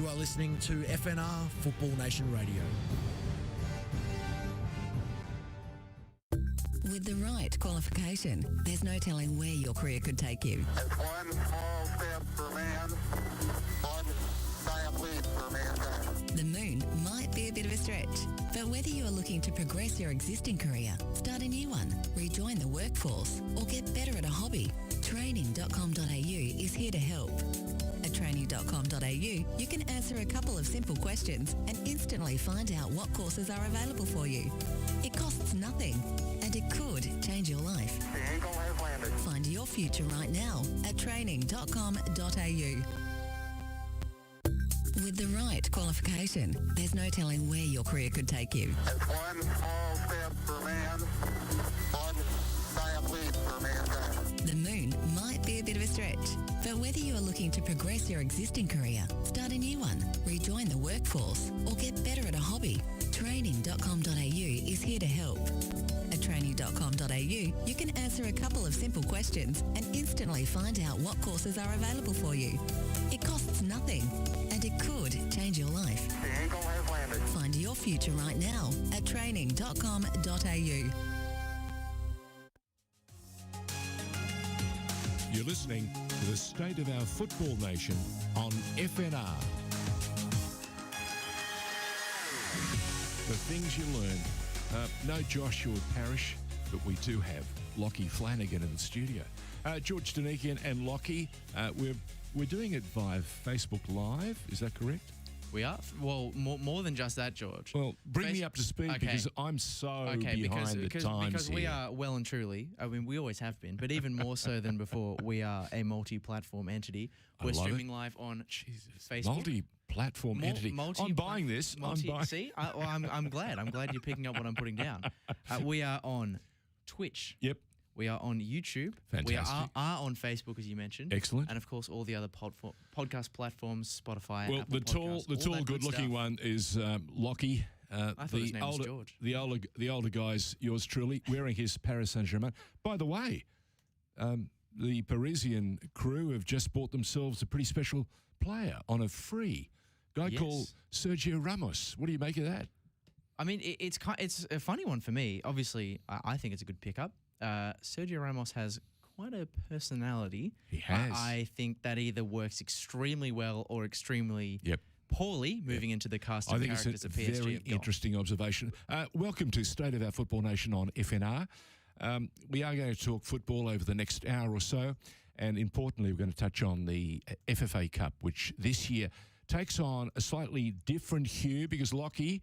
You are listening to FNR Football Nation Radio. With the right qualification, there's no telling where your career could take you. It's one small step for man, one giant leap for mankind. The moon might be a bit of a stretch, but whether you are looking to progress your existing career, start a new one, rejoin the workforce, or get better at a hobby, training.com.au is here to help. At training.com.au, you can answer a couple of simple questions and instantly find out what courses are available for you. It costs nothing, and it could change your life. The Eagle has landed. Find your future right now at training.com.au. With the right qualification, there's no telling where your career could take you. It's one small step for man, one giant leap for mankind. The moon might be a bit of a stretch, but whether you are looking to progress your existing career, start a new one, rejoin the workforce, or get better at a hobby, training.com.au is here to help. At training.com.au, you can answer a couple of simple questions and instantly find out what courses are available for you. It costs nothing, and it could change your life. The Eagle has landed. Find your future right now at training.com.au. You're listening to the State of Our Football Nation on FNR. The things you learn. No Joshua Parrish, but we do have Lockie Flanagan in the studio. George Danikian and Lockie, we're doing it via Facebook Live. Is that correct? We are? Well, more than just that, George. Well, bring me up to speed because I'm so behind the times because we here. are well and truly, I mean, we always have been, but even more so than before, we are a multi-platform entity. We're streaming live on Facebook. Multi-platform entity. I'm buying this. See? I'm glad. I'm glad you're picking up what I'm putting down. We are on Twitch. Yep. We are on YouTube. Fantastic. We are on Facebook, as you mentioned. Excellent. And, of course, all the other podcast platforms, Spotify, Well, Apple Podcasts, the tall, good-looking one is Lockie. I thought his name was George. The older guy's yours truly, wearing his Paris Saint-Germain. By the way, the Parisian crew have just bought themselves a pretty special player on a free guy called Sergio Ramos. What do you make of that? I mean, it's a funny one for me. Obviously, I think it's a good pickup. Sergio Ramos has quite a personality. He has. I think that either works extremely well or extremely poorly moving into the cast of characters at PSG. I think it's a very interesting observation. Welcome to State of Our Football Nation on FNR. We are going to talk football over the next hour or so, and importantly, we're going to touch on the FFA Cup, which this year takes on a slightly different hue because Lockie,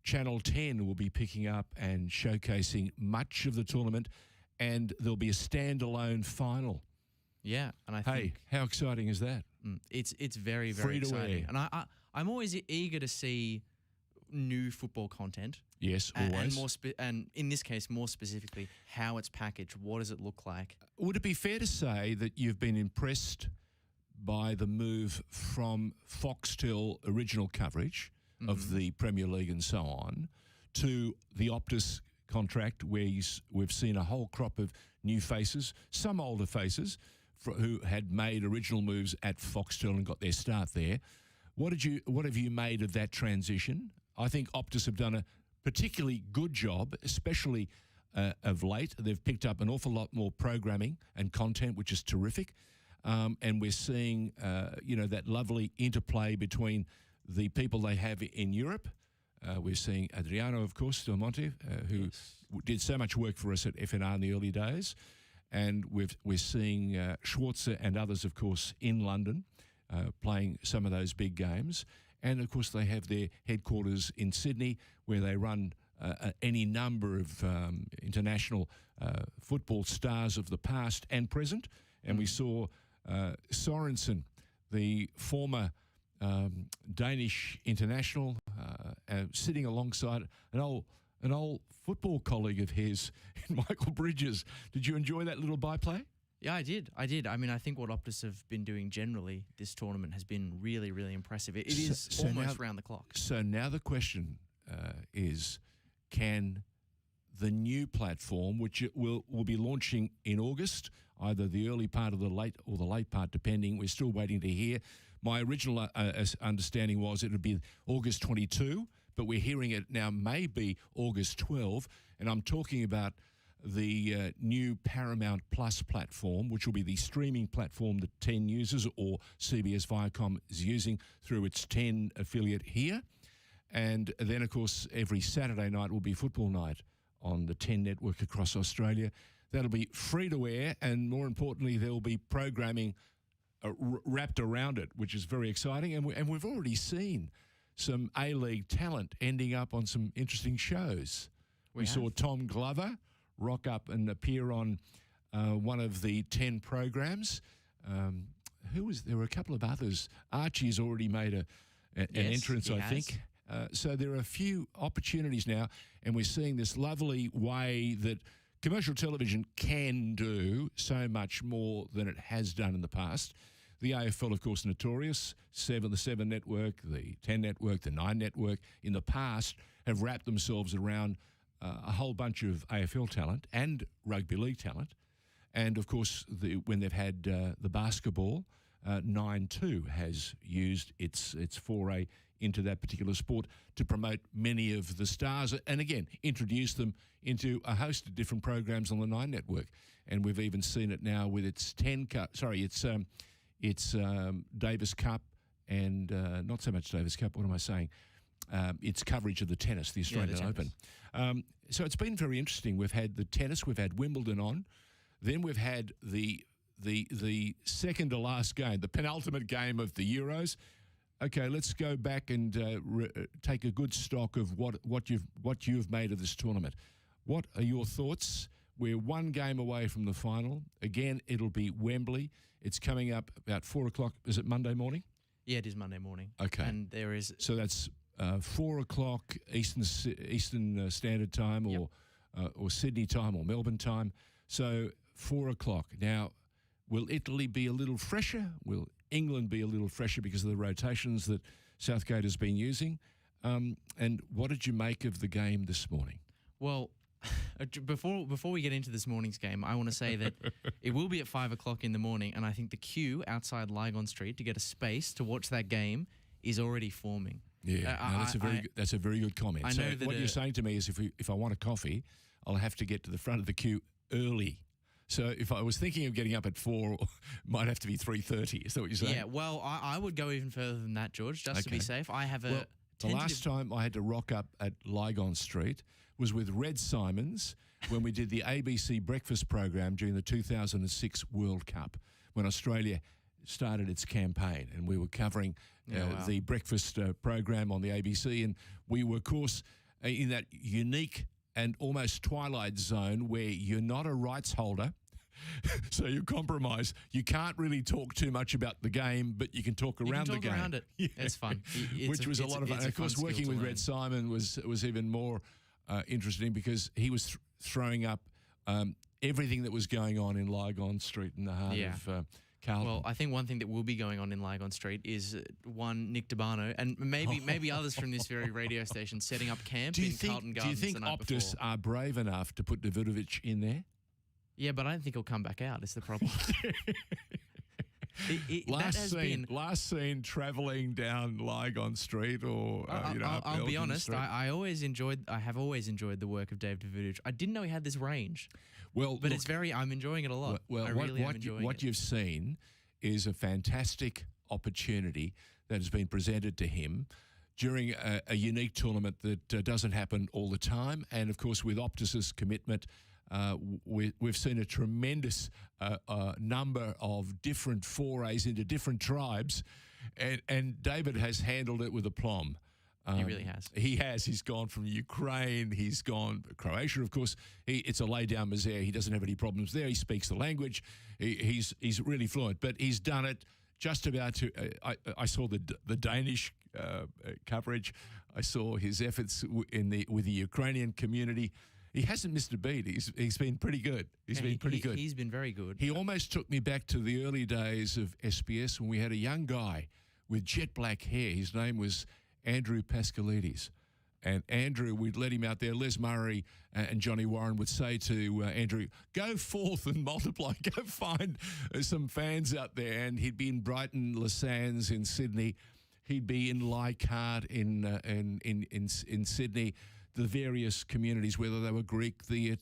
Channel 10 will be picking up and showcasing much of the tournament, and there'll be a standalone final. Yeah, and I think how exciting is that? It's very, very exciting. And I'm always eager to see new football content. Yes, always. And in this case, more specifically, how it's packaged. What does it look like? Would it be fair to say that you've been impressed by the move from Foxtel original coverage of the Premier League and so on to the Optus contract where we've seen a whole crop of new faces, some older faces who had made original moves at Foxtel and got their start there. What have you made of that transition? I think Optus have done a particularly good job, especially of late. They've picked up an awful lot more programming and content, which is terrific. And we're seeing, that lovely interplay between the people they have in Europe. We're seeing Adriano, of course, Del Monte, who did so much work for us at FNR in the early days. And we're seeing Schwarzer and others, of course, in London playing some of those big games. And, of course, they have their headquarters in Sydney where they run any number of international football stars of the past and present. And we saw Sorensen, the former Danish international, sitting alongside an old football colleague of his, Michael Bridges. Did you enjoy that little byplay? Yeah, I did. I mean, I think what Optus have been doing generally this tournament has been really, really impressive. It is almost round the clock. So now the question is, can the new platform, which it will be launching in August, either the early part of the late or the late part, depending. We're still waiting to hear. My original understanding was it would be August 22, but we're hearing it now may be August 12, and I'm talking about the new Paramount Plus platform, which will be the streaming platform that 10 uses or CBS Viacom is using through its 10 affiliate here. And then, of course, every Saturday night will be football night on the 10 network across Australia. That'll be free to air, and more importantly, there will be programming wrapped around it, which is very exciting. And we've already seen some A-League talent ending up on some interesting shows. We saw Tom Glover rock up and appear on one of the 10 programs. There were a couple of others. Archie's already made an entrance, I think. So there are a few opportunities now, and we're seeing this lovely way that commercial television can do so much more than it has done in the past. The AFL, of course, notorious. The 7 network, the 10 network, the 9 network, in the past have wrapped themselves around a whole bunch of AFL talent and rugby league talent. And, of course, when they've had the basketball, 9-2 has used its foray into that particular sport to promote many of the stars and, again, introduce them into a host of different programs on the 9 network. And we've even seen it now with its it's Davis Cup and not so much Davis Cup, what am I saying? Its coverage of the tennis, the Australian Open. So it's been very interesting. We've had the tennis, we've had Wimbledon on, then we've had the second to last game, the penultimate game of the Euros. Okay, let's go back and take a good stock of what you've made of this tournament. What are your thoughts? We're one game away from the final. Again, it'll be Wembley. It's coming up about 4 o'clock. Is it Monday morning? Yeah, it is Monday morning. Okay. And there is... So that's 4 o'clock Eastern Standard Time or Sydney time or Melbourne time. So 4 o'clock. Now, will Italy be a little fresher? Will England be a little fresher because of the rotations that Southgate has been using? And what did you make of the game this morning? Well, before we get into this morning's game, I want to say that it will be at 5 o'clock in the morning, and I think the queue outside Lygon Street to get a space to watch that game is already forming. Yeah, that's a very good comment. I know that what you're saying to me is if I want a coffee, I'll have to get to the front of the queue early. So if I was thinking of getting up at 4, it might have to be 3:30. Is that what you're saying? Yeah, well, I would go even further than that, George, just to be safe. I have a the last time I had to rock up at Lygon Street was with Red Simons when we did the ABC breakfast program during the 2006 World Cup, when Australia started its campaign, and we were covering the breakfast program on the ABC, and we were, of course, in that unique and almost twilight zone where you're not a rights holder, so you compromise. You can't really talk too much about the game, but you can talk around the game. You can talk around it. Yeah. It's fun. Which was a lot of fun. And of course, working with Red Simon was even more interesting because he was throwing up everything that was going on in Lygon Street in the heart of Carlton. Well, I think one thing that will be going on in Lygon Street is Nick DeBarno and maybe others from this very radio station setting up camp in Carlton Gardens. Do you think Optus are brave enough to put Davidovic in there? Yeah, but I don't think he'll come back out. Is the problem? Last scene travelling down Lygon Street, or I'll be honest. Street. I have always enjoyed the work of Dave Davidovic. I didn't know he had this range. Well, but I'm enjoying it a lot. Well, what you've seen is a fantastic opportunity that has been presented to him during a unique tournament that doesn't happen all the time, and of course with Optus's commitment. We've seen a tremendous number of different forays into different tribes, and David has handled it with aplomb. He really has. He has. He's gone from Ukraine. He's gone Croatia, of course. It's a lay-down misère. He doesn't have any problems there. He speaks the language. He's really fluent. But he's done it just about to. I saw the Danish coverage. I saw his efforts with the Ukrainian community. He hasn't missed a beat. He's been pretty good. He's been very good. He almost took me back to the early days of SBS when we had a young guy with jet black hair. His name was Andrew Pascalides. And Andrew, we'd let him out there. Les Murray and Johnny Warren would say to Andrew, go forth and multiply. Go find some fans out there. And he'd be in Brighton, Les Sands in Sydney. He'd be in Leichhardt in Sydney. The various communities, whether they were Greek, the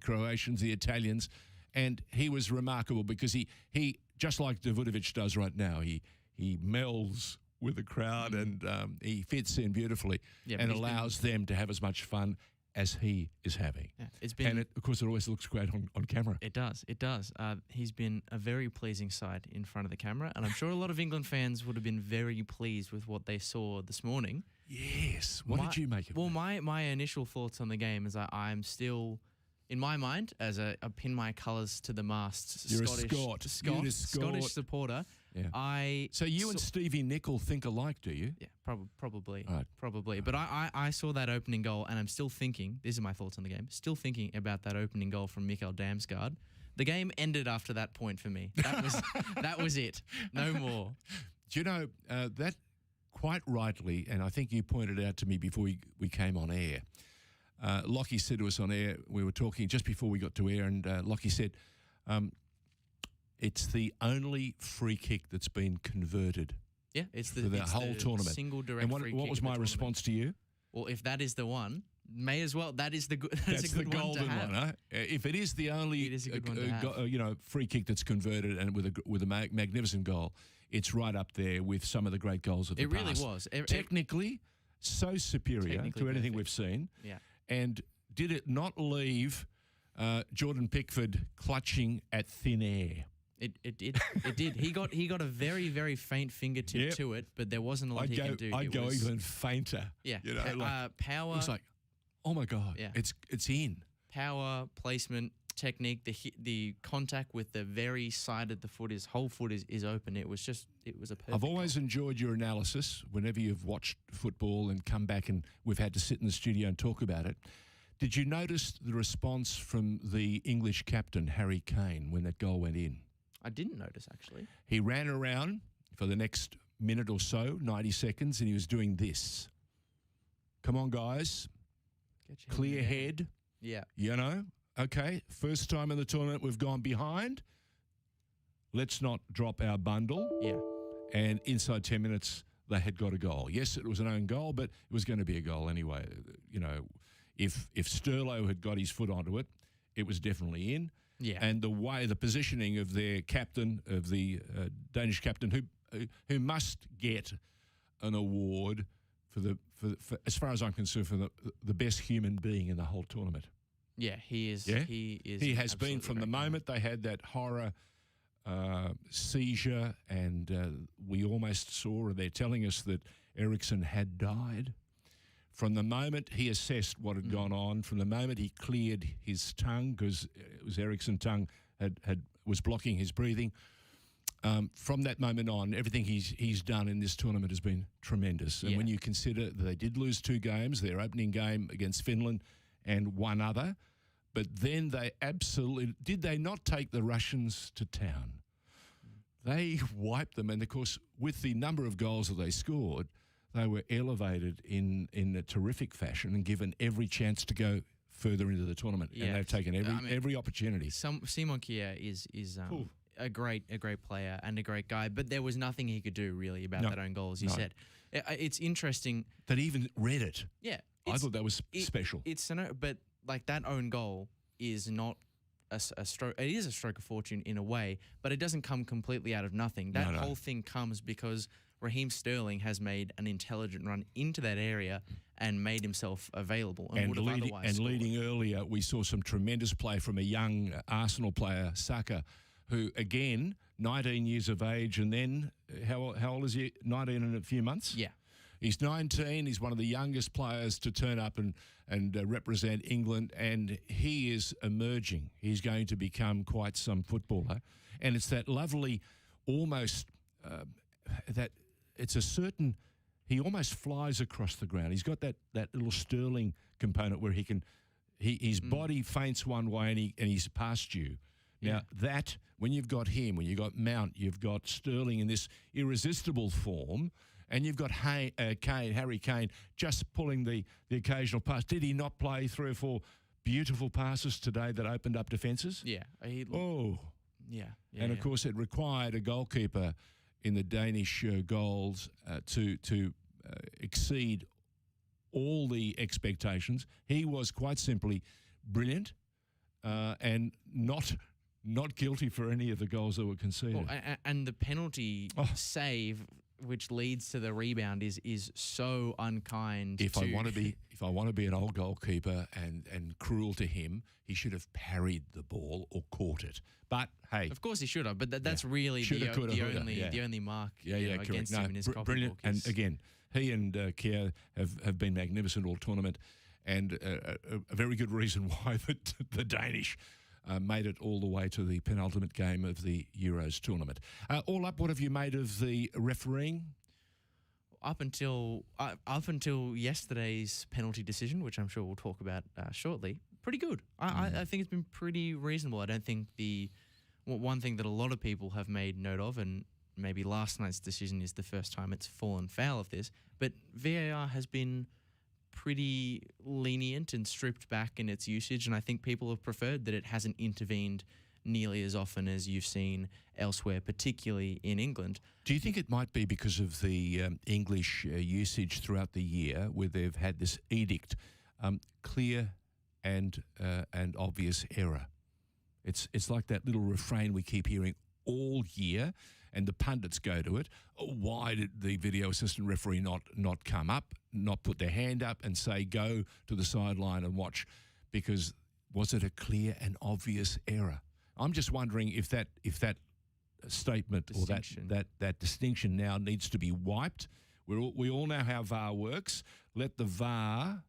Croatians, the Italians. And he was remarkable because he just like Davutovic does right now, he melds with the crowd and he fits in beautifully and allows them to have as much fun as he is having. Yeah, it's been, and of course, it always looks great on camera. It does. He's been a very pleasing sight in front of the camera, and I'm sure a lot of England fans would have been very pleased with what they saw this morning. Yes. What did you make of it? Well, my initial thoughts on the game is I'm still, in my mind, as I pin my colours to the mast, You're a Scottish supporter. Yeah. So you and Stevie Nicol think alike, do you? Yeah, probably. Right. Probably. But I saw that opening goal, and I'm still thinking, these are my thoughts on the game, still thinking about that opening goal from Mikael Damsgaard. The game ended after that point for me. That was it. No more. Do you know, that quite rightly, and I think you pointed out to me before we came on air, Lockie said to us on air, we were talking just before we got to air, and Lockie said, it's the only free kick that's been converted. Yeah, it's for the whole tournament. Single direct free kick. What was my response to you? Well, if that is the one, may as well. That is the good. That's a good the golden one. Huh? If it is the only, it is a good one to have. Free kick that's converted and with a magnificent goal, it's right up there with some of the great goals of the past. It really was. Technically, so superior to anything we've seen. Yeah. And did it not leave Jordan Pickford clutching at thin air? It did. He got a very, very faint fingertip to it, but there wasn't a lot he could do. I'd go even fainter. Yeah. You know, power. It was like, oh my God, it's in. Power, placement, technique, the contact with the very side of the foot, his whole foot is open. It was a perfect I've always enjoyed your analysis whenever you've watched football and come back and we've had to sit in the studio and talk about it. Did you notice the response from the English captain, Harry Kane, when that goal went in? I didn't notice, actually. He ran around for the next minute or so, 90 seconds, and he was doing this. Come on, guys. Clear head. Yeah. You know, okay, first time in the tournament we've gone behind. Let's not drop our bundle. Yeah. And inside 10 minutes, they had got a goal. Yes, it was an own goal, but it was going to be a goal anyway. You know, if Sterlo had got his foot onto it, it was definitely in. Yeah. And the positioning of their captain, of the Danish captain, who must get an award for as far as I'm concerned, for the best human being in the whole tournament. Yeah, he is. Yeah? He has been from the moment they had that horror seizure, and we almost saw, or they're telling us that Eriksson had died. From the moment he assessed what had gone on, from the moment he cleared his tongue, because it was Eriksson's tongue was blocking his breathing, from that moment on, everything he's done in this tournament has been tremendous. And when you consider that they did lose 2 games, their opening game against Finland and one other, but then they did they not take the Russians to town? They wiped them, and of course, with the number of goals that they scored, they were elevated in a terrific fashion and given every chance to go further into the tournament. Yeah. And they've taken every opportunity. Simon Kjær is a great player and a great guy, but there was nothing he could do really about that own goal, as you said. It's interesting that he even read it. Yeah, I thought that was special. But like that own goal is not a stroke. It is a stroke of fortune in a way, but it doesn't come completely out of nothing. That whole thing comes because Raheem Sterling has made an intelligent run into that area and made himself available and would have otherwise scored. Leading earlier, we saw some tremendous play from a young Arsenal player, Saka, who, again, 19 years of age, and then, how old is he? 19 in a few months? Yeah. He's 19. He's one of the youngest players to turn up and represent England, and he is emerging. He's going to become quite some footballer. And it's that lovely, almost, that it's a certain, he almost flies across the ground. He's got that little Sterling component where his body faints one way and he's past you. Now, that, when you've got him, when you've got Mount, you've got Sterling in this irresistible form, and you've got Harry Kane just pulling the occasional pass. Did he not play 3 or 4 beautiful passes today that opened up defences? Yeah. Yeah. And of course, it required a goalkeeper in the Danish goals to exceed all the expectations. He was quite simply brilliant and not guilty for any of the goals that were conceded. Well, and the penalty save, which leads to the rebound, is so unkind. If I want to be an old goalkeeper and cruel to him, he should have parried the ball or caught it. But hey, of course he should have. But that's really the only mark against him in his copybook. Brilliant. And again, he and Kier have been magnificent all tournament, and a very good reason why the Danish made it all the way to the penultimate game of the Euros tournament. All up, what have you made of the refereeing? Up until yesterday's penalty decision, which I'm sure we'll talk about shortly, pretty good. I think it's been pretty reasonable. I don't think one thing that a lot of people have made note of, and maybe last night's decision is the first time it's fallen foul of this, but VAR has been pretty lenient and stripped back in its usage, and I think people have preferred that it hasn't intervened nearly as often as you've seen elsewhere, particularly in England. Do you think it might be because of the English usage throughout the year, where they've had this edict, clear and obvious error? It's like that little refrain we keep hearing all year, and the pundits go to it. Oh, why did the video assistant referee not come up, not put their hand up and say, go to the sideline and watch? Because was it a clear and obvious error? I'm just wondering if that statement or that distinction now needs to be wiped. We all know how VAR works. Let the VAR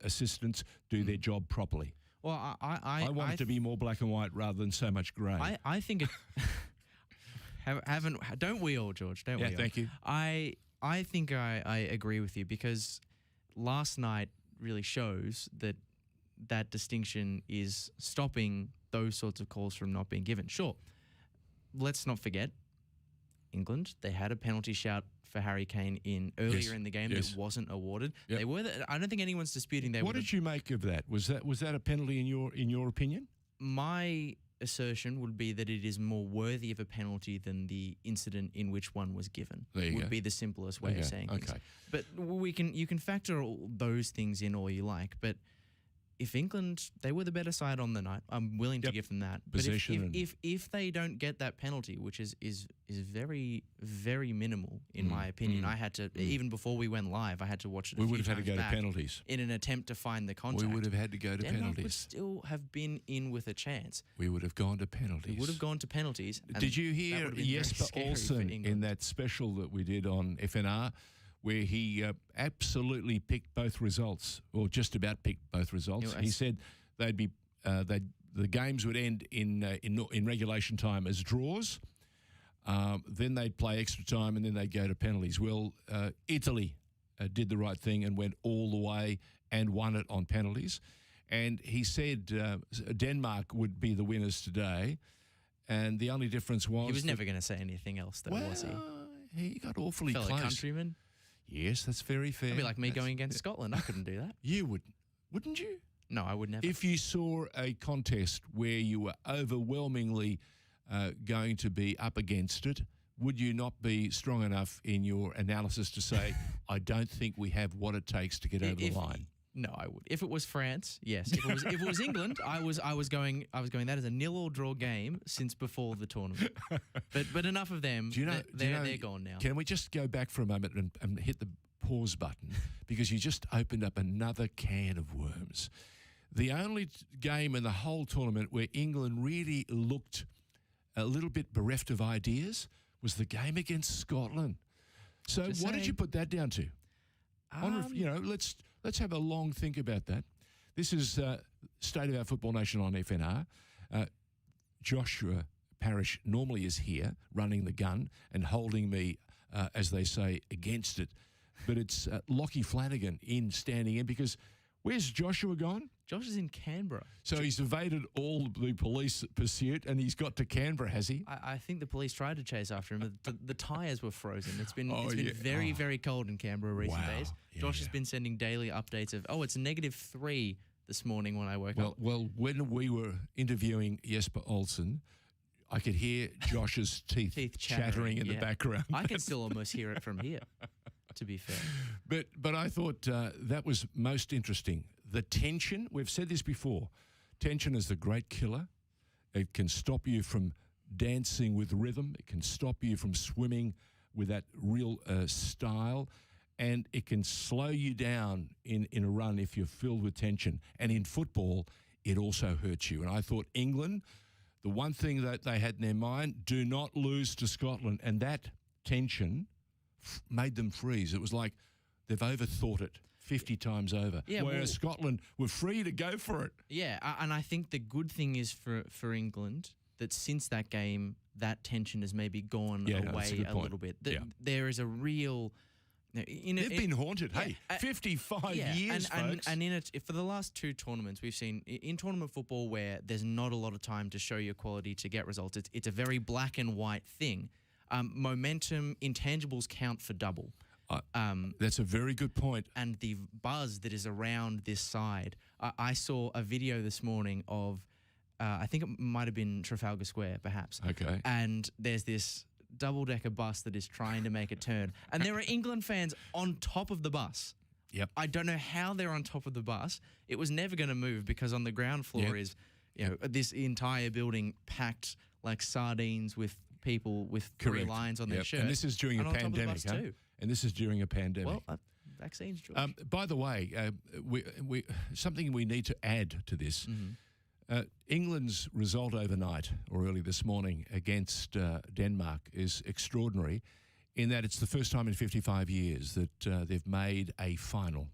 assistants do their job properly. Well, I want it to be more black and white rather than so much grey. I think it. Don't we all, George? Don't we all? Thank you. I think I agree with you, because last night really shows that distinction is stopping those sorts of calls from not being given. Sure, let's not forget, England, they had a penalty shout for Harry Kane earlier in the game that wasn't awarded. Yep. They were. I don't think anyone's disputing they. What did you make of that? Was that a penalty in your opinion? My assertion would be that it is more worthy of a penalty than the incident in which one was given. There you would go. be the simplest way of saying things. Okay. But you can factor all those things in all you like, but if England, they were the better side on the night, I'm willing to give them that. Possession, but if they don't get that penalty, which is very, very minimal in my opinion, I had to, even before we went live, I had to watch it. We would have had to go to penalties in an attempt to find the contact. We would have had to go to penalties. Denmark would still have been in with a chance. We would have gone to penalties. We would have gone to penalties. Did you hear Jesper Olsen in that special that we did on FNR, where he absolutely picked both results, or just about picked both results? He said the games would end in regulation time as draws. Then they'd play extra time, and then they'd go to penalties. Well, Italy did the right thing and went all the way and won it on penalties. And he said Denmark would be the winners today, and the only difference was he was never going to say anything else, though, was he? He got awfully Fellow close. Countryman. Yes, that's very fair. It'd be like me going against Scotland. I couldn't do that. You wouldn't you? No, I would never. If you saw a contest where you were overwhelmingly going to be up against it, would you not be strong enough in your analysis to say, I don't think we have what it takes to get over the line? No, I would. If it was France, yes. If it was England, I was going. That is a 0-all draw game since before the tournament. But enough of them. They're gone now. Can we just go back for a moment and hit the pause button, because you just opened up another can of worms. The only game in the whole tournament where England really looked a little bit bereft of ideas was the game against Scotland. So what did you put that down to? Let's have a long think about that. This is State of Our Football Nation on FNR. Joshua Parrish normally is here running the gun and holding me, as they say, against it. But it's Lockie Flanagan standing in, because where's Joshua gone? Josh is in Canberra. So he's evaded all the police pursuit and he's got to Canberra, has he? I think the police tried to chase after him, but the tyres were frozen. It's been yeah. very, very cold in Canberra recent Wow. days. Yeah, Josh yeah. has been sending daily updates of, it's -3 this morning when I woke up. Well, when we were interviewing Jesper Olsen, I could hear Josh's teeth chattering in the background. I can still almost hear it from here, to be fair. But I thought that was most interesting. The tension, we've said this before, tension is the great killer. It can stop you from dancing with rhythm. It can stop you from swimming with that real style. And it can slow you down in a run if you're filled with tension. And in football, it also hurts you. And I thought England, the one thing that they had in their mind, do not lose to Scotland. And that tension made them freeze. It was like they've overthought it 50 times over. Yeah, whereas Scotland were free to go for it. Yeah, and I think the good thing is for England that since that game, that tension has maybe gone away a little bit. There is a real... They've been haunted, 55 years, folks. And for the last 2 tournaments, we've seen in tournament football where there's not a lot of time to show your quality to get results. It's a very black and white thing. Momentum, intangibles count for double. That's a very good point. And the buzz that is around this side. I saw a video this morning of, I think it might have been Trafalgar Square, perhaps. Okay. And there's this double-decker bus that is trying to make a turn. And there are England fans on top of the bus. Yep. I don't know how they're on top of the bus. It was never going to move because on the ground floor is, this entire building packed like sardines with people with 3 lines on their shirt. And this is during a pandemic, huh? Too. And this is during a pandemic. Well, vaccines, George. By the way, we something we need to add to this. Mm-hmm. England's result overnight or early this morning against Denmark is extraordinary in that it's the first time in 55 years that they've made a final,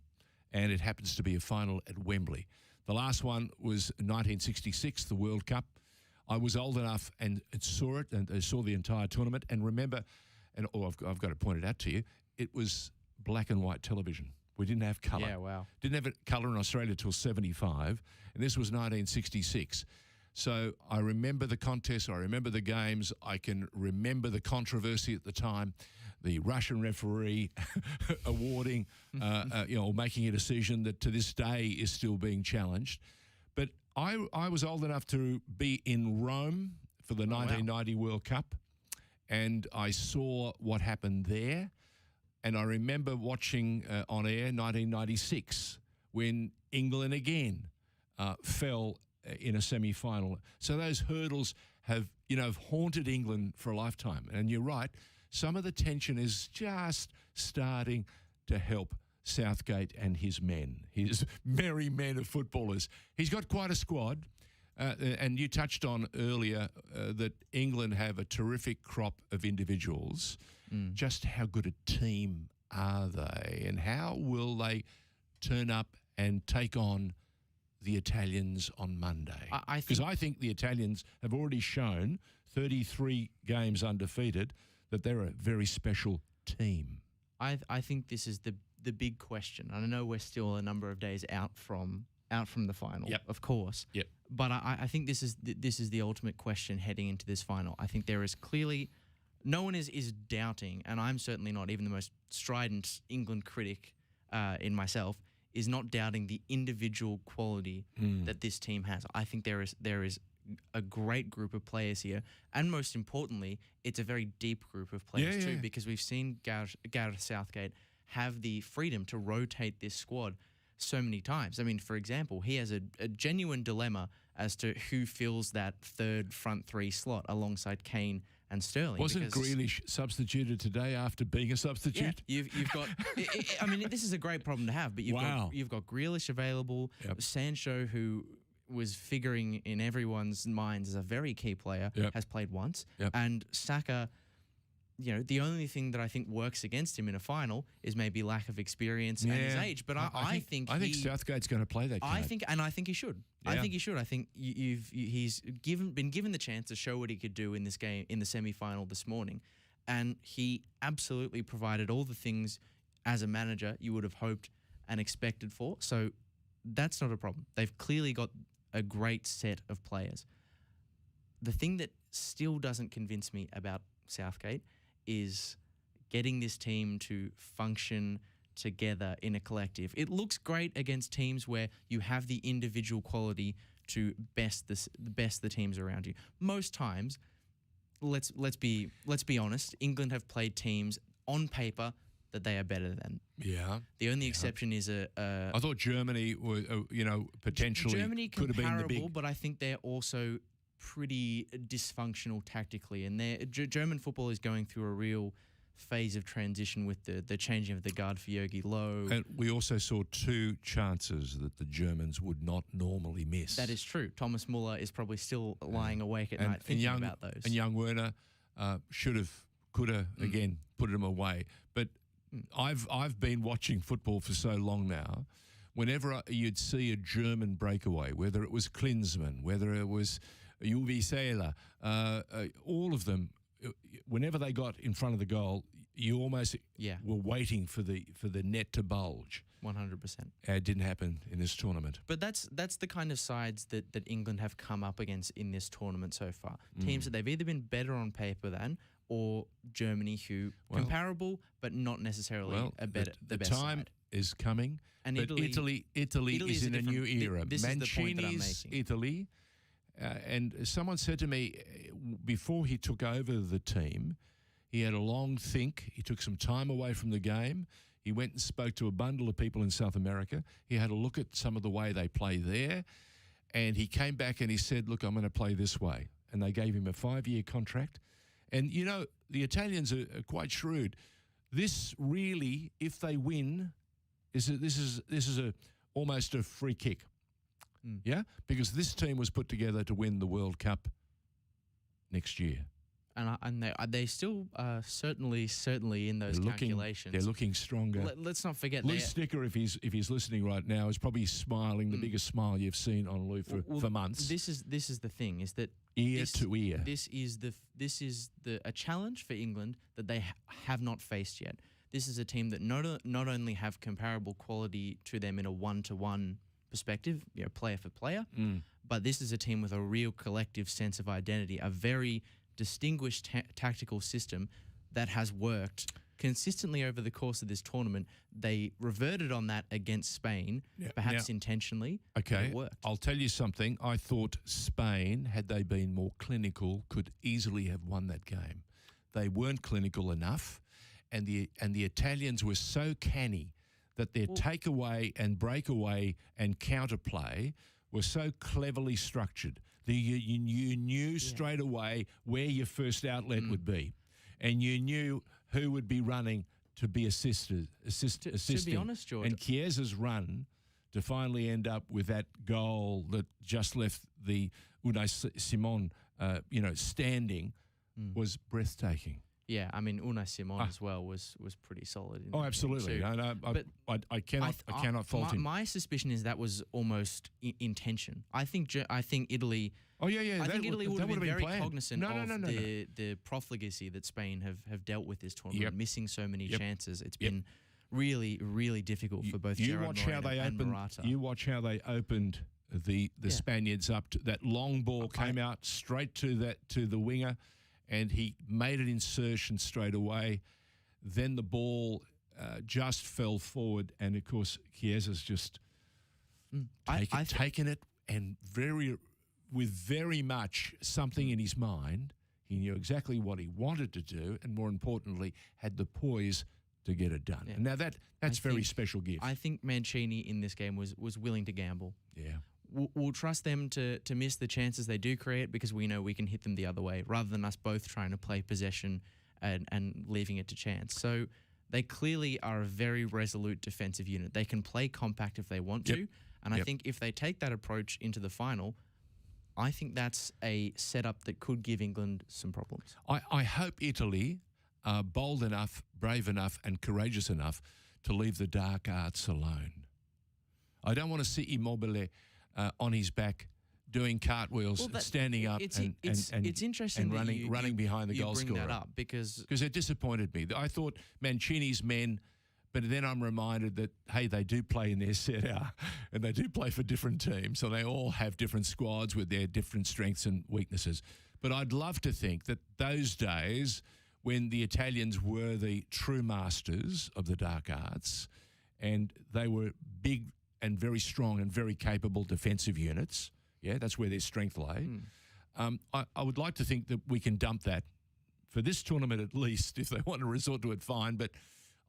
and it happens to be a final at Wembley. The last one was 1966, the World Cup. I was old enough and saw it, and saw the entire tournament, and remember, I've got to point it out to you, it was black and white television. We didn't have colour. Yeah, wow. Didn't have colour in Australia till 75, and this was 1966. So I remember the contest, I remember the games, I can remember the controversy at the time, the Russian referee awarding, making a decision that to this day is still being challenged. But I was old enough to be in Rome for the 1990 World Cup, and I saw what happened there. And I remember watching on air 1996 when England again fell in a semi-final. So those hurdles have haunted England for a lifetime. And you're right, some of the tension is just starting to help Southgate and his men, his merry men of footballers. He's got quite a squad. And you touched on earlier that England have a terrific crop of individuals. Just how good a team are they, and how will they turn up and take on the Italians on Monday? Because I think the Italians have already shown 33 games undefeated that they're a very special team. I think this is the big question. I know we're still a number of days out from the final, of course. Yep. But I think this is the ultimate question heading into this final. I think there is clearly no one is doubting, and I'm certainly not, even the most strident England critic in myself, is not doubting the individual quality that this team has. I think there is a great group of players here, and most importantly, it's a very deep group of players too, because we've seen Gareth Southgate have the freedom to rotate this squad so many times. I mean, for example, he has a genuine dilemma as to who fills that third front 3 slot alongside Kane and Sterling. Wasn't Grealish substituted today after being a substitute? Yeah, you've got... I mean, this is a great problem to have, but you've got Grealish available, Sancho, who was figuring in everyone's minds as a very key player, has played once, and Saka... the only thing that I think works against him in a final is maybe lack of experience and his age. But I think Southgate's going to play that game. I think he should. Yeah. I think he should. I think he's been given the chance to show what he could do in this game, in the semi-final this morning, and he absolutely provided all the things as a manager you would have hoped and expected for. So That's not a problem. They've clearly got a great set of players. The thing that still doesn't convince me about Southgate is getting this team to function together in a collective. It looks great against teams where you have the individual quality to best the teams around you. Most times, let's be honest, England have played teams on paper that they are better than. Yeah. The only exception is I thought Germany were, potentially Germany could have been the comparable, big. but I think they're also pretty dysfunctional tactically, and German football is going through a real phase of transition with the changing of the guard for Jogi Löw. And we also saw 2 chances that the Germans would not normally miss. That is true. Thomas Muller is probably still lying awake at night thinking about those. And young Werner could have, again, put them away. But I've been watching football for so long now. Whenever you'd see a German breakaway, whether it was Klinsmann, whether it was Uwe Seeler, all of them, whenever they got in front of the goal, you almost were waiting for the net to bulge. 100%. It didn't happen in this tournament. But that's the kind of sides that England have come up against in this tournament so far. Teams that they've either been better on paper than, or Germany, who comparable but not necessarily the best time side. Is coming. And but Italy is in a new era. This is the point that I'm Mancini's making. Italy. And someone said to me, before he took over the team, he had a long think. He took some time away from the game. He went and spoke to a bundle of people in South America. He had a look at some of the way they play there. And he came back and he said, look, I'm going to play this way. And they gave him a 5-year contract. And, the Italians are quite shrewd. This really, if they win, this is almost a free kick. Yeah, because this team was put together to win the World Cup next year. And they still certainly in those calculations. They're looking stronger. Let's not forget Lou Snicker, if he's listening right now, is probably smiling, the biggest smile you've seen on Lou for months. This is the thing, is that ear to ear. This is a challenge for England that they have not faced yet. This is a team that not only have comparable quality to them in a 1-to-1 perspective, player for player, but this is a team with a real collective sense of identity, a very distinguished tactical system that has worked consistently over the course of this tournament. They reverted on that against Spain, perhaps intentionally. Okay, it worked. I'll tell you something. I thought Spain, had they been more clinical, could easily have won that game. They weren't clinical enough, and the Italians were so canny that their takeaway and breakaway and counterplay were so cleverly structured that you knew straight away where your first outlet would be, and you knew who would be running to be assisting. To be honest, George, and Chiesa's run to finally end up with that goal that just left the Unai Simon, standing, was breathtaking. Yeah, I mean, Unai Simon as well was pretty solid. Absolutely. I cannot fault him. My suspicion is that was almost intention. I think Italy. Oh yeah. I think Italy would have been very cognizant of the profligacy that Spain have dealt with this tournament, missing so many chances. It's been really, really difficult for both Gerard Moreno and Morata. You watch how they opened the Spaniards up. That long ball came out straight to the winger, and he made an insertion straight away. Then the ball just fell forward, and of course Chiesa's just taken it, and with very much something in his mind. He knew exactly what he wanted to do, and more importantly, had the poise to get it done. And now that's very special gift. I think Mancini in this game was willing to gamble. Yeah. We'll trust them to miss the chances they do create, because we know we can hit them the other way, rather than us both trying to play possession and leaving it to chance. So they clearly are a very resolute defensive unit. They can play compact if they want to, and I think if they take that approach into the final, I think that's a setup that could give England some problems. I hope Italy are bold enough, brave enough, and courageous enough to leave the dark arts alone. I don't want to see Immobile on his back doing cartwheels, standing up, it's interesting and that running behind the you goal bring scorer. that up, because it disappointed me. I thought Mancini's men But then I'm reminded that, hey, they do play in their set out and they do play for different teams. So they all have different squads with their different strengths and weaknesses. But I'd love to think that those days when the Italians were the true masters of the dark arts and they were big and very strong and very capable defensive units, yeah, that's where their strength lay. I would like to think that we can dump that for this tournament at least. If they want to resort to it, fine. But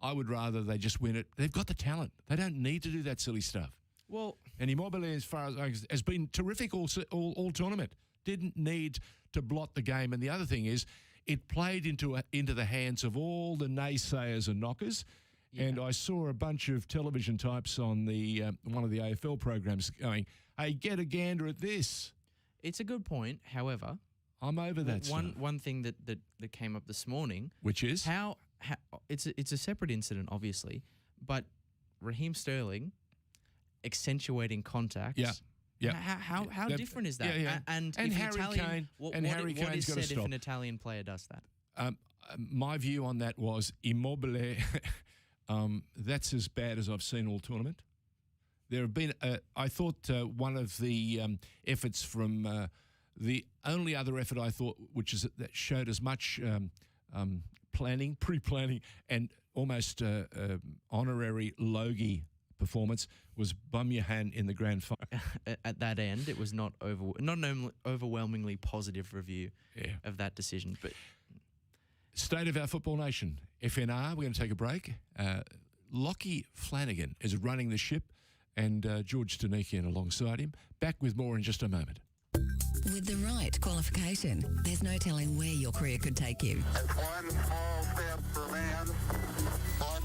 I would rather they just win it. They've got the talent. They don't need to do that silly stuff. Well, And Immobile, as far as has been terrific all tournament. Didn't need to blot the game. And the other thing is, it played into the hands of all the naysayers and knockers. Yeah. And I saw a bunch of television types on the one of the AFL programs going, "Hey, get a gander at this." it's a good point. However, I'm over that stuff. one thing that came up this morning, Which is? how it's a separate incident, obviously, but Raheem Sterling accentuating contacts. Yeah. Yeah. How different is that? Yeah, yeah. And And if Harry Italian, Kane- what, and what, Harry what Kane's is gotta said if stop. an Italian player does that? My view on that was Immobile. That's as bad as I've seen all tournament. There have been, I thought one of the efforts from the only other effort I thought, that showed as much planning, pre-planning, and almost honorary Logie performance was Bumyahan in the grand final. At that end, it was not an overwhelmingly positive review of that decision. But State of our football nation, FNR. We're going to take a break. Lockie Flanagan is running the ship, and George Stanikian alongside him. Back with more in just a moment. With the right qualification, there's no telling where your career could take you. It's one small step for man, one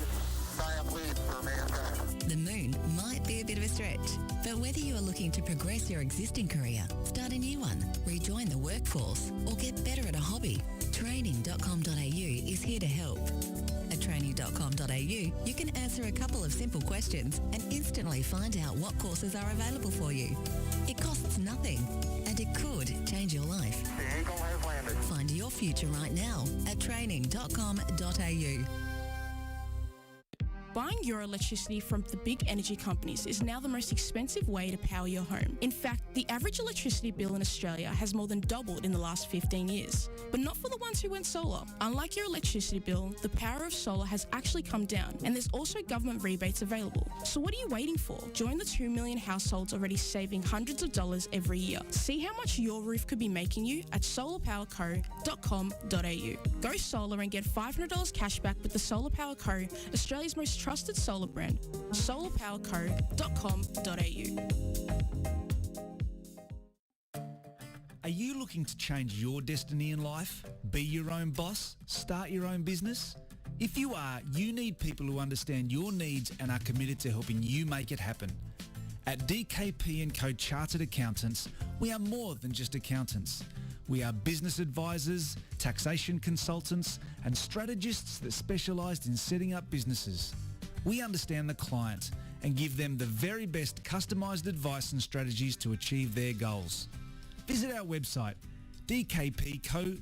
giant leap for mankind. The moon might be a bit of a stretch, but whether you are looking to progress your existing career, start a new one, rejoin the workforce, or get better at a hobby, training.com.au is here to help. At training.com.au, you can answer a couple of simple questions and instantly find out what courses are available for you. It costs nothing, and it could change your life. The Eagle has landed. Find your future right now at training.com.au. Buying your electricity from the big energy companies is now the most expensive way to power your home. In fact, the average electricity bill in Australia has more than doubled in the last 15 years. But not for the ones who went solar. Unlike your electricity bill, the power of solar has actually come down, and there's also government rebates available. So what are you waiting for? Join the 2 million households already saving hundreds of dollars every year. See how much your roof could be making you at solarpowerco.com.au. Go solar and get $500 cash back with the Solar Power Co., Australia's most trusted solar brand. solarpowerco.com.au. Are you looking to change your destiny in life? Be your own boss? Start your own business? If you are, you need people who understand your needs and are committed to helping you make it happen. At DKP & Co Chartered Accountants, we are more than just accountants. We are business advisors, taxation consultants, and strategists that specialise in setting up businesses. We understand the client and give them the very best customised advice and strategies to achieve their goals. Visit our website dkpco.com.au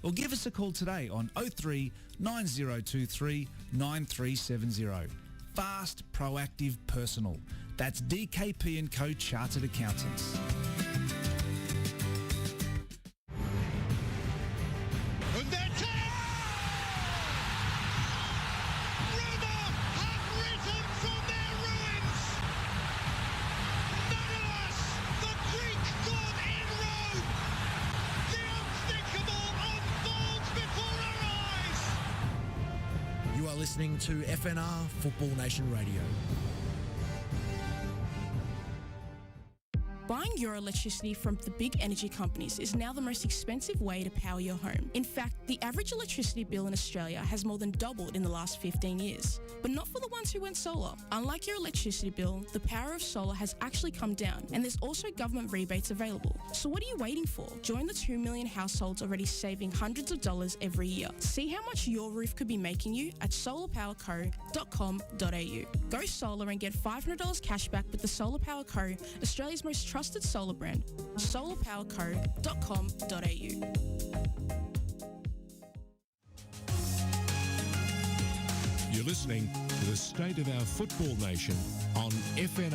or give us a call today on 03 9023 9370. Fast, proactive, personal. That's DKP & Co Chartered Accountants. You are listening to FNR Football Nation Radio. Buying your electricity from the big energy companies is now the most expensive way to power your home. In fact, the average electricity bill in Australia has more than doubled in the last 15 years. But not for the ones who went solar. Unlike your electricity bill, the power of solar has actually come down, and there's also government rebates available. So what are you waiting for? Join the 2 million households already saving hundreds of dollars every year. See how much your roof could be making you at solarpowerco.com.au. Go solar and get $500 cash back with the Solar Power Co., Australia's most trusted solar brand. solarpowerco.com.au. You're listening to the State of Our Football Nation on FNR.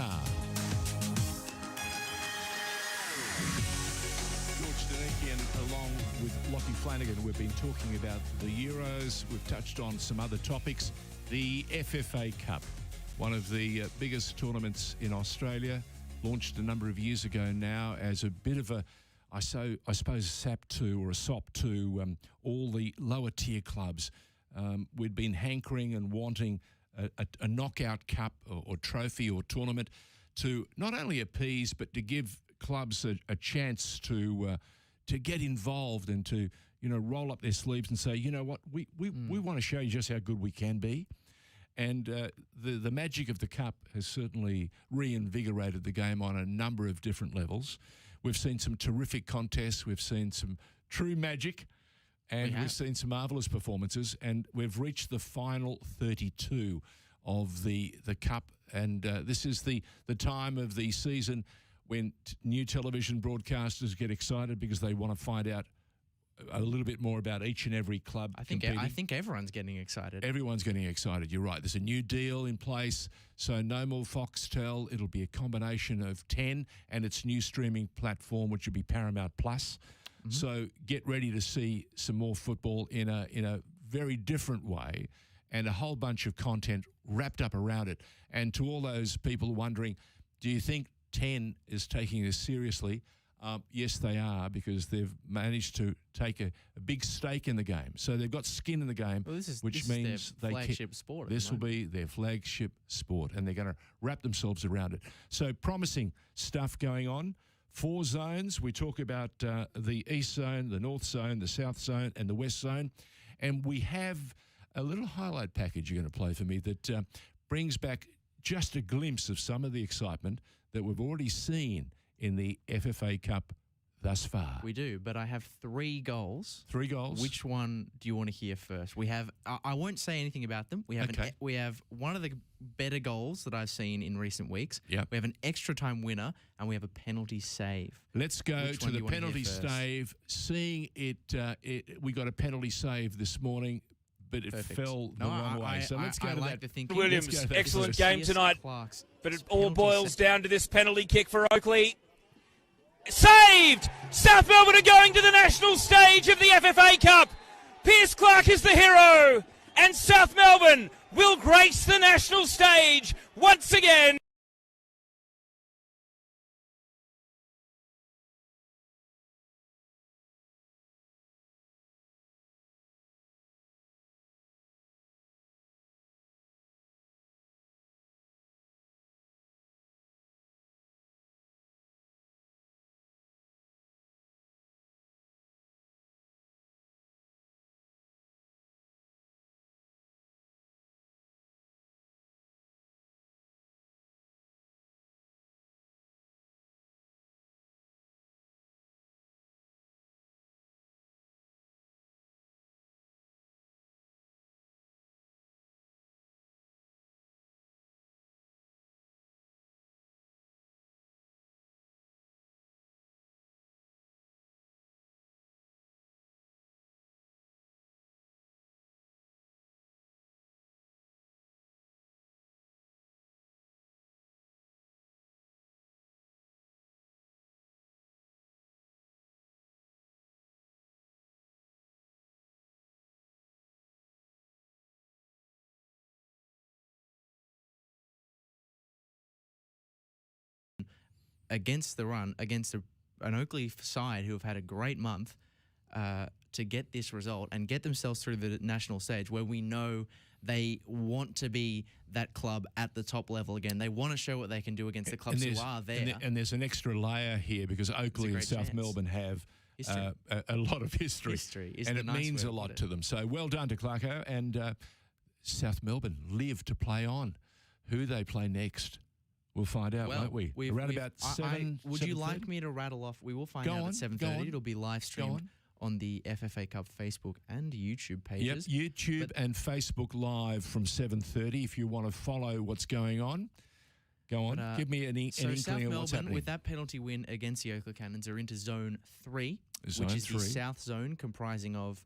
George Danekian along with Lockie Flanagan. We've been talking about the Euros. We've touched on some other topics. The FFA Cup, one of the biggest tournaments in Australia, launched a number of years ago now as a bit of a, I suppose, a sap to or a sop to all the lower tier clubs. We'd been hankering and wanting a knockout cup or trophy or tournament to not only appease but to give clubs a chance to get involved and to roll up their sleeves and say, you know what, we want to show you just how good we can be. And the magic of the Cup has certainly reinvigorated the game on a number of different levels. We've seen some terrific contests. We've seen some true magic. And we've seen some marvellous performances. And we've reached the final 32 of the Cup. And this is the time of the season when new television broadcasters get excited because they want to find out a little bit more about each and every club. I think everyone's getting excited. Everyone's getting excited. You're right. There's a new deal in place, so no more Foxtel. It'll be a combination of 10 and its new streaming platform, which will be Paramount Plus. Mm-hmm. So get ready to see some more football in a very different way, and a whole bunch of content wrapped up around it. And to all those people wondering, do you think 10 is taking this seriously? Yes, they are, because they've managed to take a big stake in the game. So they've got skin in the game, which means their flagship sport. This will be their flagship sport, and they're going to wrap themselves around it. So promising stuff going on. 4 zones. We talk about the East Zone, the North Zone, the South Zone, and the West Zone. And we have a little highlight package you're going to play for me that brings back just a glimpse of some of the excitement that we've already seen in the FFA Cup thus far. We do, but I have 3 goals. 3 goals. Which one do you want to hear first? We have. I won't say anything about them. We have. We have one of the better goals that I've seen in recent weeks. Yep. We have an extra time winner, and we have a penalty save. Let's go to the penalty save. Seeing it, we got a penalty save this morning, but it fell the wrong way. So let's go to like that. the thinking. Williams, excellent game tonight. But it all boils down to this penalty kick for Oakley. Saved! South Melbourne are going to the national stage of the FFA Cup. Pierce Clark is the hero, and South Melbourne will grace the national stage once again. Against the run, against an Oakley side who have had a great month, to get this result and get themselves through the national stage, where we know they want to be that club at the top level again. They want to show what they can do against the clubs who are there. And there's an extra layer here because Oakley and South Melbourne have a lot of history. And it means a lot to them. So well done to Clarko. And South Melbourne live to play on. Who they play next, we'll find out, won't we? Around about 7. Would you like me to rattle off? We will find out at 7:30. It'll be live streamed on the FFA Cup Facebook and YouTube pages. Yep, YouTube and Facebook Live from 7:30 if you want to follow what's going on. Go on, give me an inkling of what's happening. South Melbourne, with that penalty win against the Oakland Cannons, are into Zone 3, which is the South Zone, comprising of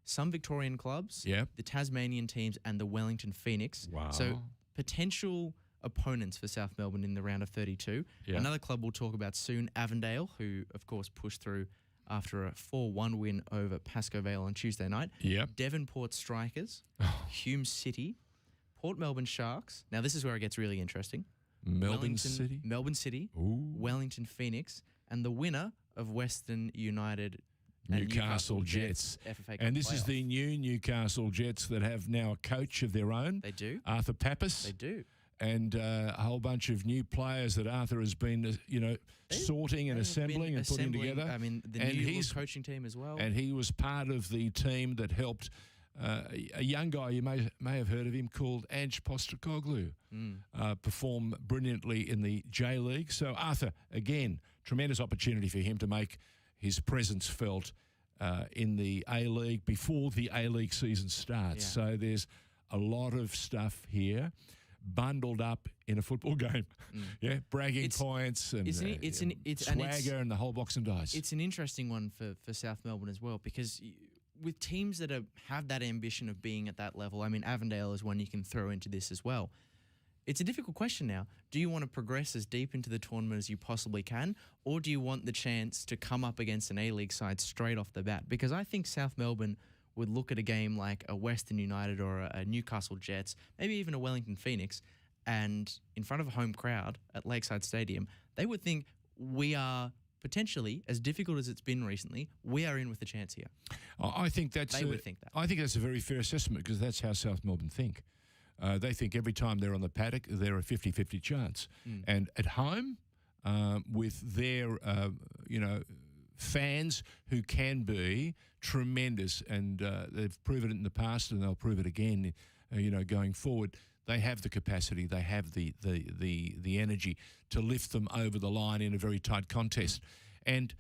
some Victorian clubs, Yep. the Tasmanian teams, and the Wellington Phoenix. Wow. So potential opponents for South Melbourne in the round of 32. Yeah. Another club we'll talk about soon, Avondale, who, of course, pushed through after a 4-1 win over Pascoe Vale on Tuesday night. Yep. Devonport Strikers, Hume City, Port Melbourne Sharks. Now, this is where it gets really interesting. Melbourne City. Melbourne City, Ooh. Wellington Phoenix, and the winner of Western United and Newcastle Jets. FFA Cup And this is playoff. the new Newcastle Jets that have now a coach of their own. They do. Arthur Pappas. They do. And a whole bunch of new players that Arthur has been, sorting and They have assembling been and putting assembling, together. I mean, the And new he's- coaching team as well. And he was part of the team that helped a young guy, you may have heard of him, called Ange Postecoglou, perform brilliantly in the J League. So Arthur, again, tremendous opportunity for him to make his presence felt in the A League before the A League season starts. Yeah. So there's a lot of stuff here bundled up in a football game. Yeah, bragging It's- points and swagger and the whole box and dice. It's an interesting one for South Melbourne as well, because with teams that have that ambition of being at that level, I mean, Avondale is one you can throw into this as well. It's a difficult question now. Do you want to progress as deep into the tournament as you possibly can, or do you want the chance to come up against an A-League side straight off the bat? Because I think South Melbourne would look at a game like a Western United or a Newcastle Jets, maybe even a Wellington Phoenix, and in front of a home crowd at Lakeside Stadium, they would think we are potentially, as difficult as it's been recently, we are in with a chance here. I think that's They would think that. I think that's a very fair assessment because that's how South Melbourne think. They think every time they're on the paddock, they're a 50-50 chance. And at home, with their, fans who can be tremendous, and they've proven it in the past and they'll prove it again, going forward. They have the capacity, they have the energy to lift them over the line in a very tight contest. And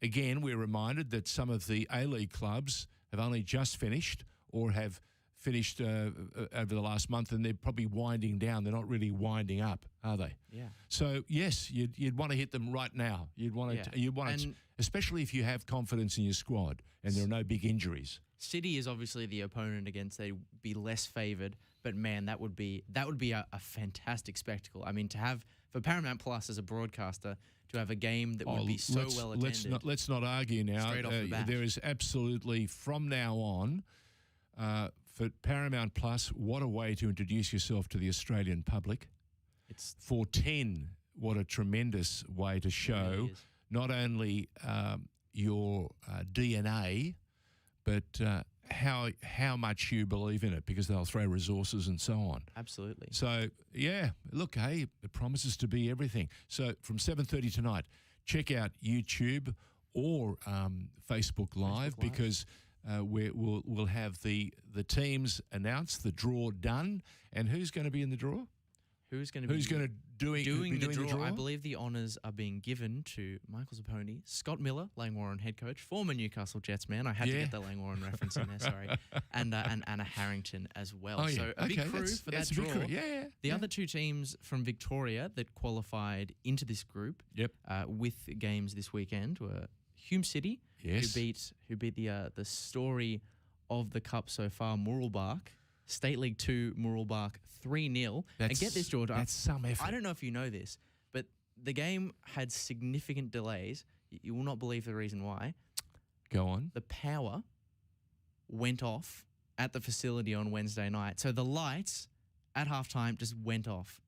again, we're reminded that some of the A-League clubs have only just finished or have finished over the last month, and they're probably winding down. They're not really winding up, are they? Yeah. So yes, you'd want to hit them right now. You'd want to, And especially if you have confidence in your squad and there are no big injuries. City is obviously the opponent against they'd be less favoured, but man, that would be a fantastic spectacle. I mean, to have for Paramount Plus as a broadcaster to have a game that would be so well attended. Let's not argue now. Straight off the bat. There is absolutely from now on for Paramount Plus. What a way to introduce yourself to the Australian public. It's For 10, what a tremendous way to show really is. not only your DNA, but how much you believe in it, because they'll throw resources and so on. Absolutely. So, yeah, look, hey, it promises to be everything. So from 7:30 tonight, check out YouTube or Facebook Live, because we'll have the teams announced, the draw done, and who's going to be in the draw? Who's going to be doing the draw? I believe the honours are being given to Michael Zapponi, Scott Miller, Langwarren head coach, former Newcastle Jets man. I had to get the Langwarren reference in there, sorry, and Anna Harrington as well. Oh, yeah. So a big crew for that a big draw. crew. Yeah. The other two teams from Victoria that qualified into this group, with games this weekend, were Hume City, Yes. who beat the story of the cup so far, Mooralbark. State League 2, Mooralbark 3-0. And get this, George. That's some effort. I don't know if you know this, but the game had significant delays. You will not believe the reason why. Go on. The power went off at the facility on Wednesday night. So the lights at halftime just went off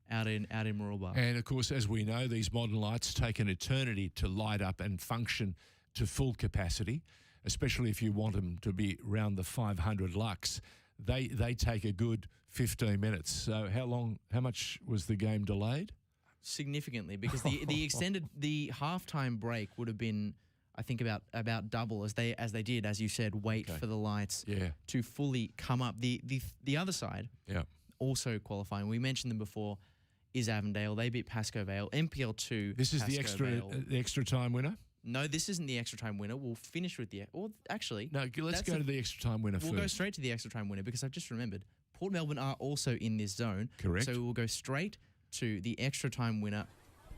out in Mooralbark. And, of course, as we know, these modern lights take an eternity to light up and function to full capacity, especially if you want them to be around the 500 lux. They take a good 15 minutes. So how much was the game delayed? Significantly, because the halftime break would have been, I think, about double as they did, as you said, wait for the lights to fully come up. The other side, also qualifying. We mentioned them before. Is Avondale. They beat Pascoe Vale. MPL 2. This is Pascoe Vale. the extra time winner. No, this isn't the extra time winner. We'll finish with actually. No, let's go to the extra time winner We'll first. go straight to the extra time winner, because I've just remembered Port Melbourne are also in this zone. Correct. So we'll go straight to the extra time winner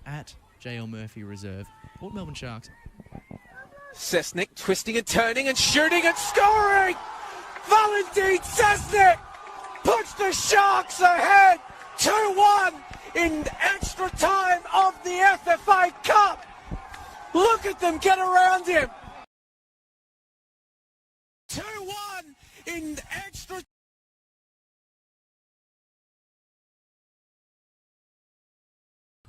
at JL Murphy Reserve. Port Melbourne Sharks Cessnick twisting and turning and shooting and scoring! Valentin Cessnick puts the Sharks ahead 2-1 in extra time of the FFA Cup. Look at them get around him. 2-1 in extra.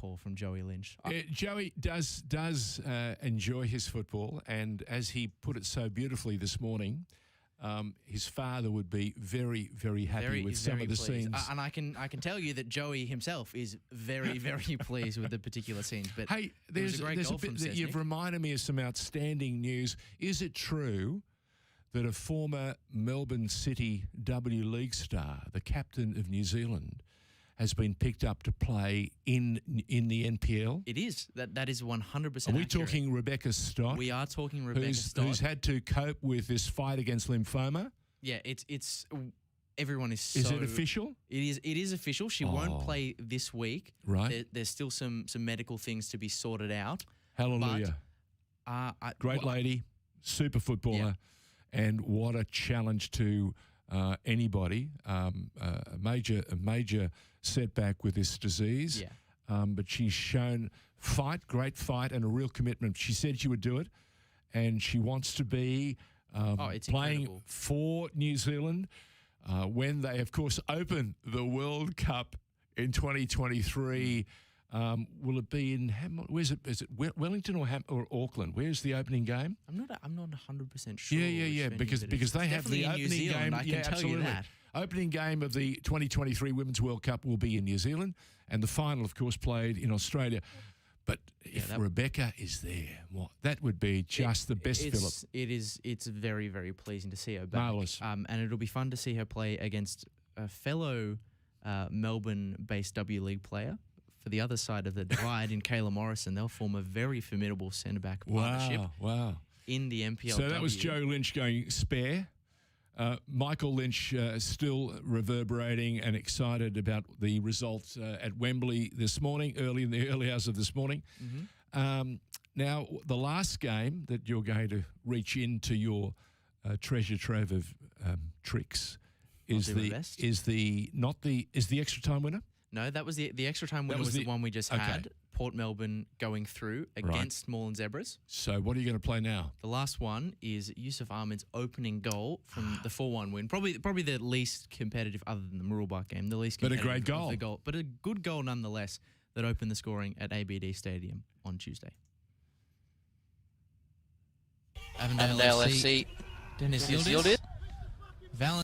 Call from Joey Lynch. Joey does enjoy his football, and as he put it so beautifully this morning, his father would be very, very happy with some of the scenes. And I can tell you that Joey himself is very, very pleased with the particular scenes. But hey, there's a bit that you've reminded me of some outstanding news. Is it true that a former Melbourne City W League star, the captain of New Zealand, has been picked up to play in the NPL? It is. That is 100% Are we accurate. talking Rebecca Stott? We are talking Rebecca Stott. Who's had to cope with this fight against lymphoma? Yeah, it's everyone is so... Is it official? It is official. She won't play this week. Right. There's still some medical things to be sorted out. Hallelujah. But, Great lady, super footballer, and what a challenge to anybody. A major setback with this disease. Yeah. But she's shown great fight, and a real commitment. She said she would do it, and she wants to be it's playing incredible. for New Zealand when they, of course, open the World Cup in 2023. Will it be in where's it? Is it Wellington or Auckland? Where's the opening game? I'm not 100% sure. Yeah. Because they have the Definitely in New opening Zealand, game. I can tell absolutely. you that. Opening game of the 2023 Women's World Cup will be in New Zealand, and the final, of course, played in Australia. But if Rebecca is there, that would be just the best, Philip. It's very, very pleasing to see her back. Marvellous. And it'll be fun to see her play against a fellow Melbourne-based W League player. For the other side of the divide in Kayla Morrison, they'll form a very formidable centre-back partnership in the NPL. So that was Joe Lynch going spare. Michael Lynch still reverberating and excited about the result at Wembley this morning, in the early hours of this morning. Now, the last game that you're going to reach into your treasure trove of tricks is the extra time winner. No, that was the extra time winner was the one we just had. Port Melbourne going through against Moreland Zebras. So what are you going to play now? The last one is Yusuf Ahmed's opening goal from the 4-1 win. Probably the least competitive, other than the Muralbach game, the least competitive. But a great goal. But a good goal nonetheless that opened the scoring at ABD Stadium on Tuesday. Avondale FC. Dennis Yildiz. Valentine.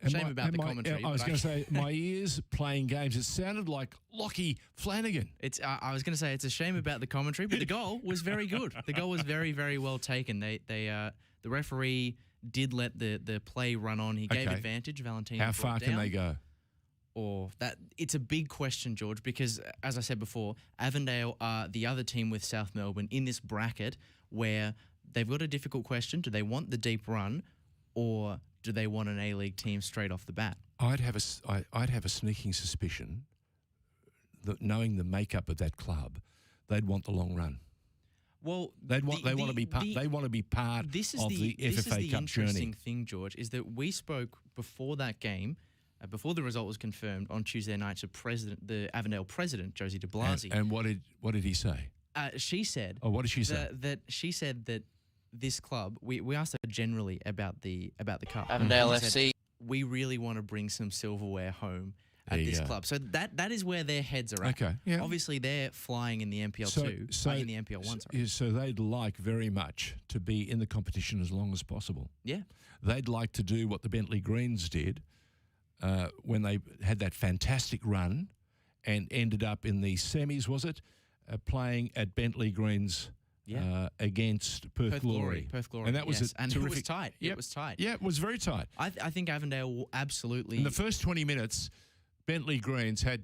Shame about the commentary. I was going to say, my ears playing games, it sounded like Lockie Flanagan. I was going to say it's a shame about the commentary, but the goal was very good. The goal was very, very well taken. The referee did let the play run on. He gave advantage. Valentino. How far can they go? Or it's a big question, George, because as I said before, Avondale are the other team with South Melbourne in this bracket where they've got a difficult question. Do they want the deep run, or do they want an A-League team straight off the bat? I'd have a sneaking suspicion that, knowing the makeup of that club, they'd want the long run. Well, they want to be part of the FFA Cup This is journey. the interesting thing, George, is that we spoke before that game, before the result was confirmed on Tuesday night, to the Avondale president, Josie de Blasi. And what did he say? She said. Oh, what did she say? That she said that this club, we asked her generally about the cup. Avondale FC. We really want to bring some silverware home at this club. So that is where their heads are at. Okay, yeah. Obviously, they're flying in the NPL2, in the NPL1, sorry. So they'd like very much to be in the competition as long as possible. Yeah. They'd like to do what the Bentley Greens did when they had that fantastic run and ended up in the semis, was it? Playing at Bentley Greens against Perth Glory. Perth Glory, and that was and terrific. It was tight. Yep. It was tight. Yeah, it was very tight. I think Avondale will absolutely... In the first 20 minutes, Bentley Greens had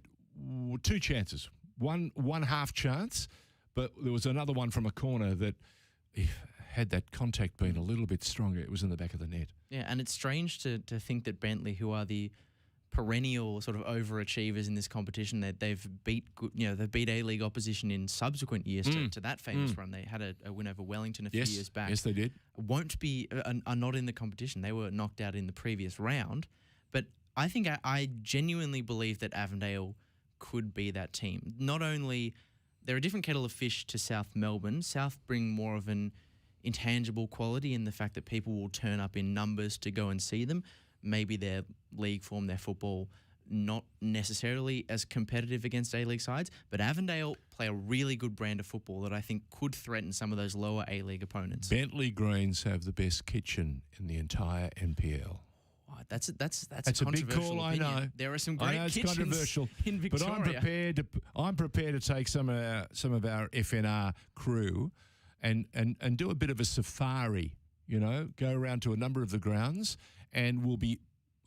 two chances. One half chance, but there was another one from a corner that had that contact been a little bit stronger, it was in the back of the net. Yeah, and it's strange to think that Bentley, who are the perennial sort of overachievers in this competition, that they've beat A-League opposition in subsequent years to that famous run. They had a win over Wellington a few years back. Yes, they did. Won't be are not in the competition. They were knocked out in the previous round, but I think I genuinely believe that Avondale could be that team. Not only they're a different kettle of fish to South Melbourne. South bring more of an intangible quality in the fact that people will turn up in numbers to go and see them. Maybe their league form, their football, not necessarily as competitive against A-League sides, but Avondale play a really good brand of football that I think could threaten some of those lower A-League opponents. Bentley Greens have the best kitchen in the entire NPL. Oh, that's a It's a big call, opinion. I know. There are some great it's kitchens controversial, in Victoria. but I'm prepared to take some of our FNR crew and do a bit of a safari. Go around to a number of the grounds, and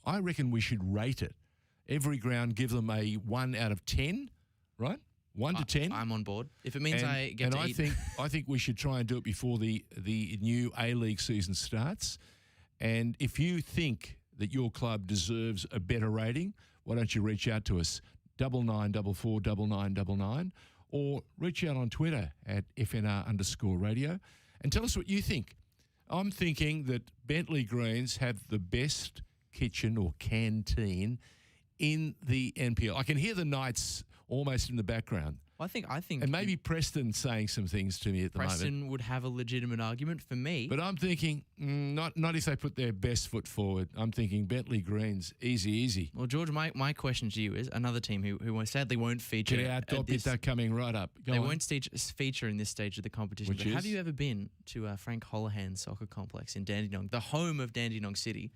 I reckon we should rate it. Every ground, give them a 1 out of 10, right? 1 to 10. I'm on board. If it means I get to eat. I think we should try and do it before the new A-League season starts. And if you think that your club deserves a better rating, why don't you reach out to us, 99449999, or reach out on Twitter at FNR_radio and tell us what you think. I'm thinking that Bentley Greens have the best kitchen or canteen in the NPL. I can hear the Knights almost in the background. I think, and maybe Preston saying some things to me at the moment. Preston would have a legitimate argument for me. But I'm thinking, not if they put their best foot forward. I'm thinking Bentley Greens, easy. Well, George, my question to you is another team who sadly won't feature. Get out, they're coming right up. They won't feature in this stage of the competition. Which is? Have you ever been to Frank Holohan's soccer complex in Dandenong, the home of Dandenong City?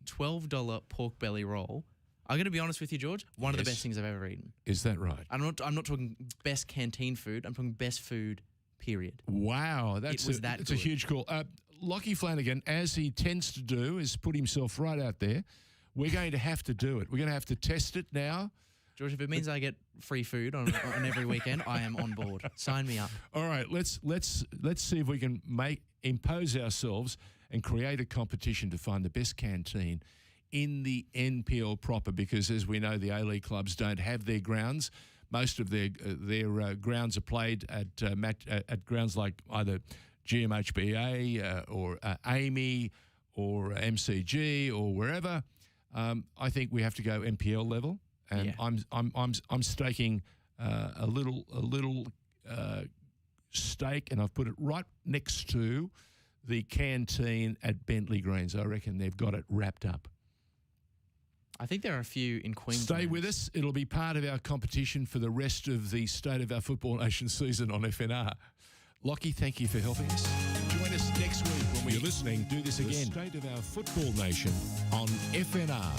$12 pork belly roll. I'm going to be honest with you, George. One of the best things I've ever eaten. Is that right? I'm not talking best canteen food. I'm talking best food, period. Wow. That's a huge call. Lockie Flanagan, as he tends to do, is put himself right out there. We're going to have to do it. We're going to have to test it now. George, if it means I get free food on every weekend, I am on board. Sign me up. All right, let's see if we can impose ourselves and create a competition to find the best canteen in the NPL proper, because as we know, the A-League clubs don't have their grounds. Most of their grounds are played at grounds like either GMHBA or AMI or MCG or wherever. I think we have to go NPL level, and I'm staking a little stake, and I've put it right next to the canteen at Bentley Greens. I reckon they've got it wrapped up. I think there are a few in Queensland. Stay with us. It'll be part of our competition for the rest of the State of Our Football Nation season on FNR. Lockie, thank you for helping us. Join us next week when we're listening. Do this again. The State of Our Football Nation on FNR.